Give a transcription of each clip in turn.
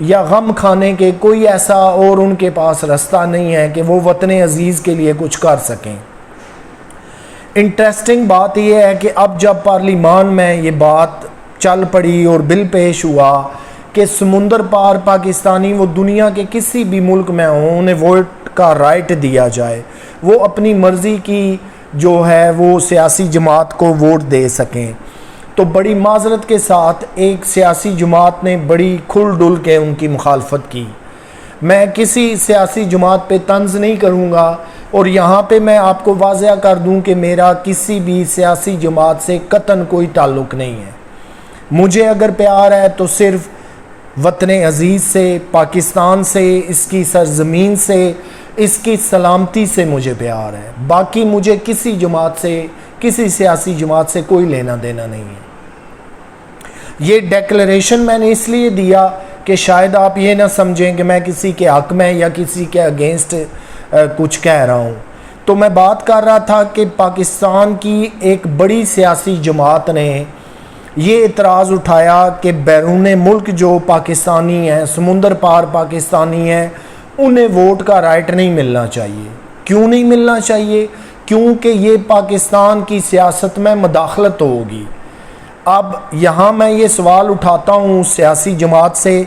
یا غم کھانے کے کوئی ایسا اور ان کے پاس راستہ نہیں ہے کہ وہ وطن عزیز کے لیے کچھ کر سکیں۔ انٹرسٹنگ بات یہ ہے کہ اب جب پارلیمان میں یہ بات چل پڑی اور بل پیش ہوا کہ سمندر پار پاکستانی وہ دنیا کے کسی بھی ملک میں ہوں انہیں ووٹ کا رائٹ دیا جائے، وہ اپنی مرضی کی جو ہے وہ سیاسی جماعت کو ووٹ دے سکیں، تو بڑی معذرت کے ساتھ ایک سیاسی جماعت نے بڑی کھل ڈل کے ان کی مخالفت کی۔ میں کسی سیاسی جماعت پہ طنز نہیں کروں گا، اور یہاں پہ میں آپ کو واضح کر دوں کہ میرا کسی بھی سیاسی جماعت سے قطعاً کوئی تعلق نہیں ہے۔ مجھے اگر پیار ہے تو صرف وطن عزیز سے، پاکستان سے، اس کی سرزمین سے، اس کی سلامتی سے مجھے پیار ہے۔ باقی مجھے کسی جماعت سے، کسی سیاسی جماعت سے کوئی لینا دینا نہیں ہے۔ یہ ڈیکلریشن میں نے اس لیے دیا کہ شاید آپ یہ نہ سمجھیں کہ میں کسی کے حق میں یا کسی کے اگینسٹ کچھ کہہ رہا ہوں۔ تو میں بات کر رہا تھا کہ پاکستان کی ایک بڑی سیاسی جماعت نے یہ اعتراض اٹھایا کہ بیرون ملک جو پاکستانی ہیں، سمندر پار پاکستانی ہیں، انہیں ووٹ کا رائٹ نہیں ملنا چاہیے۔ کیوں نہیں ملنا چاہیے؟ کیونکہ یہ پاکستان کی سیاست میں مداخلت ہوگی۔ اب یہاں میں یہ سوال اٹھاتا ہوں سیاسی جماعت سے،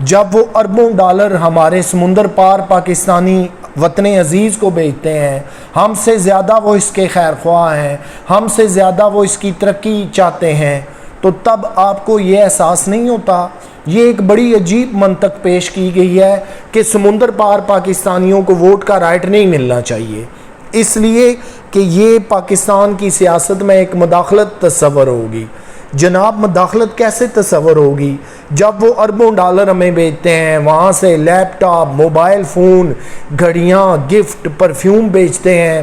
جب وہ اربوں ڈالر ہمارے سمندر پار پاکستانی وطن عزیز کو بھیجتے ہیں، ہم سے زیادہ وہ اس کے خیر خواہ ہیں، ہم سے زیادہ وہ اس کی ترقی چاہتے ہیں، تو تب آپ کو یہ احساس نہیں ہوتا؟ یہ ایک بڑی عجیب منطق پیش کی گئی ہے کہ سمندر پار پاکستانیوں کو ووٹ کا رائٹ نہیں ملنا چاہیے، اس لیے کہ یہ پاکستان کی سیاست میں ایک مداخلت تصور ہوگی۔ جناب مداخلت کیسے تصور ہوگی جب وہ اربوں ڈالر ہمیں بھیجتے ہیں، وہاں سے لیپ ٹاپ، موبائل فون، گھڑیاں، گفٹ، پرفیوم بیچتے ہیں،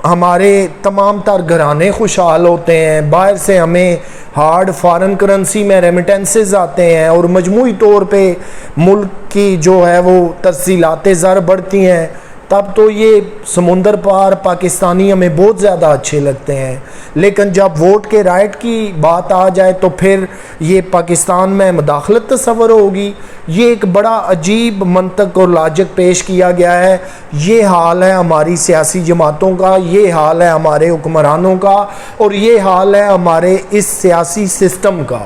ہمارے تمام تر گھرانے خوشحال ہوتے ہیں، باہر سے ہمیں ہارڈ فارن کرنسی میں ریمیٹنسز آتے ہیں، اور مجموعی طور پہ ملک کی جو ہے وہ ترسیلات زر بڑھتی ہیں، تب تو یہ سمندر پار پاکستانی ہمیں بہت زیادہ اچھے لگتے ہیں۔ لیکن جب ووٹ کے رائٹ کی بات آ جائے تو پھر یہ پاکستان میں مداخلت تصور ہوگی۔ یہ ایک بڑا عجیب منطق اور لاجک پیش کیا گیا ہے۔ یہ حال ہے ہماری سیاسی جماعتوں کا، یہ حال ہے ہمارے حکمرانوں کا، اور یہ حال ہے ہمارے اس سیاسی سسٹم کا۔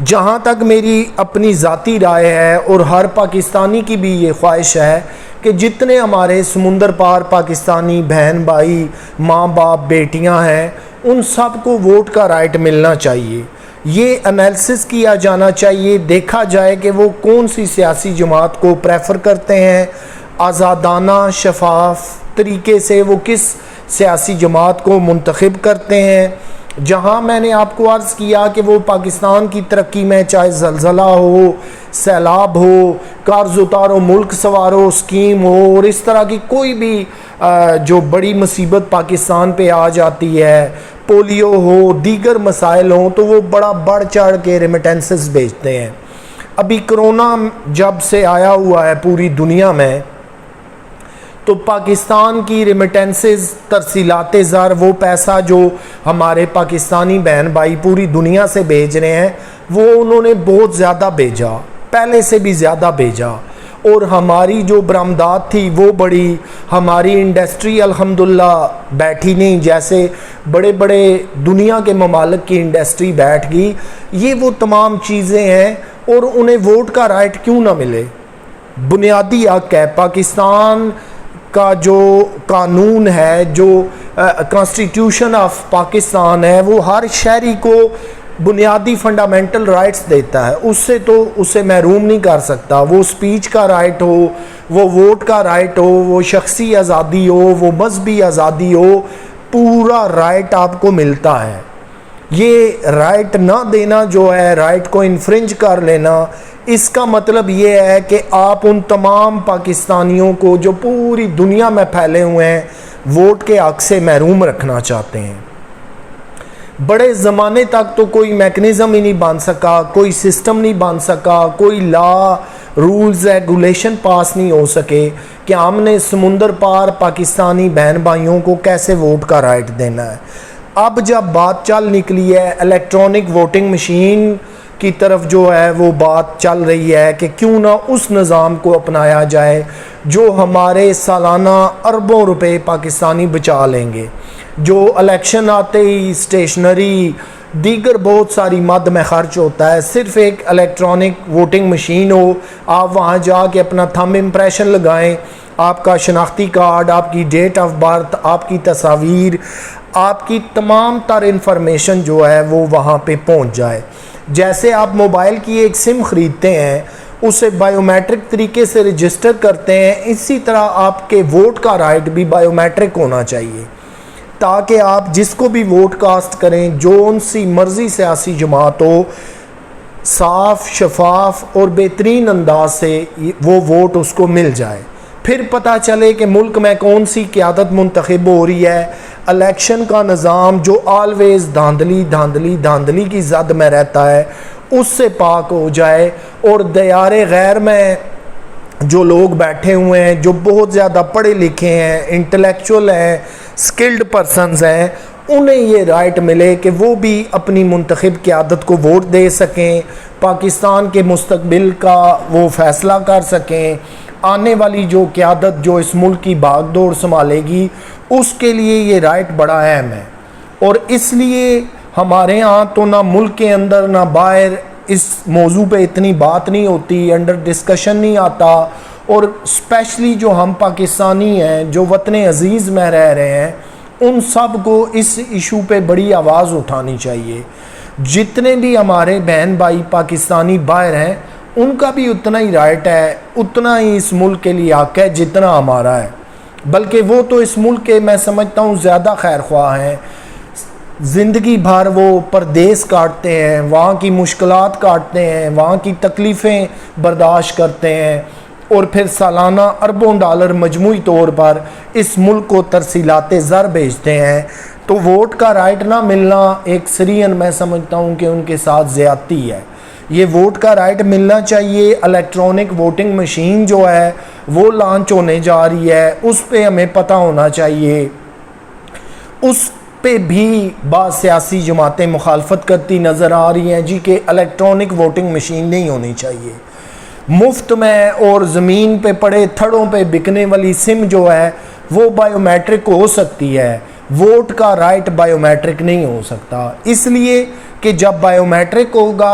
جہاں تک میری اپنی ذاتی رائے ہے اور ہر پاکستانی کی بھی یہ خواہش ہے کہ جتنے ہمارے سمندر پار پاکستانی بہن بھائی، ماں باپ، بیٹیاں ہیں، ان سب کو ووٹ کا رائٹ ملنا چاہیے۔ یہ انالیسس کیا جانا چاہیے، دیکھا جائے کہ وہ کون سی سیاسی جماعت کو پریفر کرتے ہیں، آزادانہ شفاف طریقے سے وہ کس سیاسی جماعت کو منتخب کرتے ہیں۔ جہاں میں نے آپ کو عرض کیا کہ وہ پاکستان کی ترقی میں چاہے زلزلہ ہو، سیلاب ہو، قرض اتارو ملک سنوارو اسکیم ہو، اور اس طرح کی کوئی بھی جو بڑی مصیبت پاکستان پہ آ جاتی ہے، پولیو ہو، دیگر مسائل ہوں، تو وہ بڑا بڑھ چڑھ کے ریمیٹنسز بھیجتے ہیں۔ ابھی کرونا جب سے آیا ہوا ہے پوری دنیا میں، تو پاکستان کی ریمیٹنسز، ترسیلات زر، وہ پیسہ جو ہمارے پاکستانی بہن بھائی پوری دنیا سے بھیج رہے ہیں، وہ انہوں نے بہت زیادہ بھیجا، پہلے سے بھی زیادہ بھیجا، اور ہماری جو برآمدات تھی وہ بڑی، ہماری انڈسٹری الحمدللہ بیٹھی نہیں، جیسے بڑے بڑے دنیا کے ممالک کی انڈسٹری بیٹھ گئی۔ یہ وہ تمام چیزیں ہیں، اور انہیں ووٹ کا رائٹ کیوں نہ ملے؟ بنیادی حق ہے۔ پاکستان کا جو قانون ہے، جو کانسٹیٹیوشن آف پاکستان ہے، وہ ہر شہری کو بنیادی فنڈامنٹل رائٹس دیتا ہے، اس سے تو اسے محروم نہیں کر سکتا۔ وہ سپیچ کا رائٹ ہو، وہ ووٹ کا رائٹ ہو، وہ شخصی آزادی ہو، وہ مذہبی آزادی ہو، پورا رائٹ آپ کو ملتا ہے۔ یہ رائٹ نہ دینا جو ہے، رائٹ کو انفرنج کر لینا، اس کا مطلب یہ ہے کہ آپ ان تمام پاکستانیوں کو جو پوری دنیا میں پھیلے ہوئے ہیں ووٹ کے حق سے محروم رکھنا چاہتے ہیں۔ بڑے زمانے تک تو کوئی میکنزم ہی نہیں بن سکا، کوئی سسٹم نہیں بن سکا، کوئی لا، رولز، ریگولیشن پاس نہیں ہو سکے کہ ہم نے سمندر پار پاکستانی بہن بھائیوں کو کیسے ووٹ کا رائٹ دینا ہے۔ اب جب بات چل نکلی ہے الیکٹرانک ووٹنگ مشین کی طرف جو ہے وہ بات چل رہی ہے کہ کیوں نہ اس نظام کو اپنایا جائے جو ہمارے سالانہ اربوں روپے پاکستانی بچا لیں گے، جو الیکشن آتے ہی اسٹیشنری دیگر بہت ساری مد میں خرچ ہوتا ہے، صرف ایک الیکٹرانک ووٹنگ مشین ہو، آپ وہاں جا کے اپنا تھم امپریشن لگائیں، آپ کا شناختی کارڈ، آپ کی ڈیٹ آف برتھ، آپ کی تصاویر، آپ کی تمام تر انفارمیشن جو ہے وہ وہاں پہ پہنچ جائے۔ جیسے آپ موبائل کی ایک سم خریدتے ہیں، اسے بائیو میٹرک طریقے سے رجسٹر کرتے ہیں، اسی طرح آپ کے ووٹ کا رائٹ بھی بائیو میٹرک ہونا چاہیے، تاکہ آپ جس کو بھی ووٹ کاسٹ کریں، جون سی مرضی سیاسی جماعت ہو، صاف شفاف اور بہترین انداز سے وہ ووٹ اس کو مل جائے۔ پھر پتہ چلے کہ ملک میں کون سی قیادت منتخب ہو رہی ہے۔ الیکشن کا نظام جو آلویز دھاندلی کی زد میں رہتا ہے، اس سے پاک ہو جائے، اور دیار غیر میں جو لوگ بیٹھے ہوئے ہیں، جو بہت زیادہ پڑھے لکھے ہیں، انٹلیکچول ہیں، سکلڈ پرسنز ہیں، انہیں یہ رائٹ ملے کہ وہ بھی اپنی منتخب قیادت کو ووٹ دے سکیں، پاکستان کے مستقبل کا وہ فیصلہ کر سکیں، آنے والی جو قیادت جو اس ملک کی بھاگ دوڑ سنبھالے گی، اس کے لیے یہ رائٹ بڑا اہم ہے۔ اور اس لیے ہمارے ہاں تو نہ ملک کے اندر نہ باہر اس موضوع پہ اتنی بات نہیں ہوتی، انڈر ڈسکشن نہیں آتا، اور اسپیشلی جو ہم پاکستانی ہیں جو وطن عزیز میں رہ رہے ہیں، ان سب کو اس ایشو پہ بڑی آواز اٹھانی چاہیے۔ جتنے بھی ہمارے بہن بھائی پاکستانی باہر ہیں، ان کا بھی اتنا ہی رائٹ ہے، اتنا ہی اس ملک کے لیے حق ہے جتنا ہمارا ہے، بلکہ وہ تو اس ملک کے میں سمجھتا ہوں زیادہ خیر خواہ ہیں۔ زندگی بھر وہ پردیس کاٹتے ہیں، وہاں کی مشکلات کاٹتے ہیں، وہاں کی تکلیفیں برداشت کرتے ہیں، اور پھر سالانہ اربوں ڈالر مجموعی طور پر اس ملک کو ترسیلات زر بھیجتے ہیں۔ تو ووٹ کا رائٹ نہ ملنا ایک سرین میں سمجھتا ہوں کہ ان کے ساتھ زیادتی ہے۔ یہ ووٹ کا رائٹ ملنا چاہیے۔ الیکٹرانک ووٹنگ مشین جو ہے وہ لانچ ہونے جا رہی ہے، اس پہ ہمیں پتہ ہونا چاہیے۔ اس پہ بھی بعض سیاسی جماعتیں مخالفت کرتی نظر آ رہی ہیں جی کہ الیکٹرانک ووٹنگ مشین نہیں ہونی چاہیے۔ مفت میں اور زمین پہ پڑے تھڑوں پہ بکنے والی سم جو ہے وہ بائیو میٹرک ہو سکتی ہے، ووٹ کا رائٹ بائیو میٹرک نہیں ہو سکتا، اس لیے کہ جب بائیو میٹرک ہوگا